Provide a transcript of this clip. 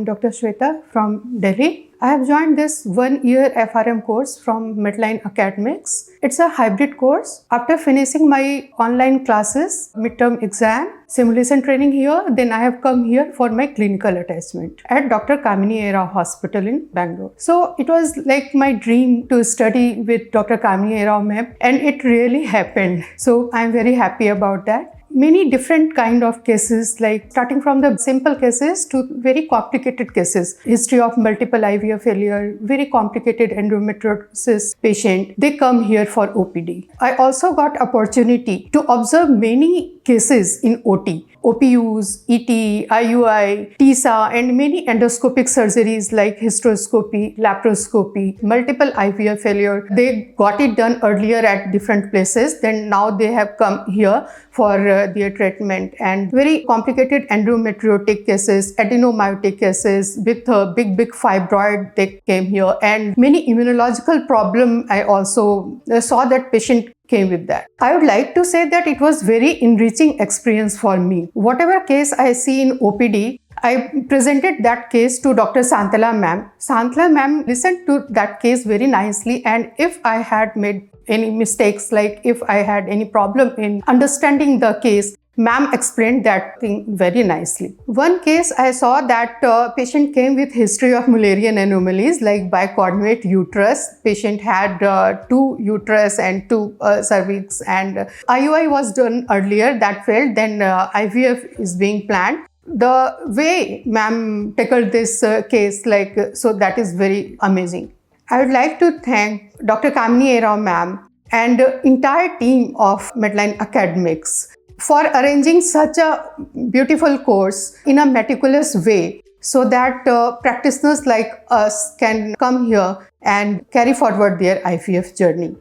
Dr. Shweta from Delhi. I have joined this 1-year FRM course from Medline Academics. It's a hybrid course. After finishing my online classes, midterm exam, simulation training here, then I have come here for my clinical attachment at Dr. Kamini Era Hospital in Bangalore. So it was like my dream to study with Dr. Kamini Era ma'am, and it really happened. So I'm very happy about that. Many different kind of cases, like starting from the simple cases to very complicated cases. History of multiple IVF failure, very complicated endometriosis patient, they come here for OPD. I also got opportunity to observe many cases in OT. OPUs, ET, IUI, TISA, and many endoscopic surgeries like hysteroscopy, laparoscopy, multiple IVF failure. They got it done earlier at different places. Then now they have come here for their treatment. And very complicated endometriotic cases, adenomyotic cases with a big fibroid, they came here. And many immunological problem, I also saw that patient came with that. I would like to say that it was very enriching experience for me. Whatever case I see in OPD, I presented that case to Dr. Santala ma'am. Santala ma'am listened to that case very nicely, and if I had made any mistakes, like if I had any problem in understanding the case, ma'am explained that thing very nicely. One case I saw that patient came with history of Mullerian anomalies like bicoordinate uterus. Patient had 2 uterus and 2 cervix, and IUI was done earlier, that failed. Then IVF is being planned. The way ma'am tackled this case, so that is very amazing. I would like to thank Dr. Kamini Era ma'am and entire team of Medline Academics for arranging such a beautiful course in a meticulous way so that practitioners like us can come here and carry forward their IVF journey.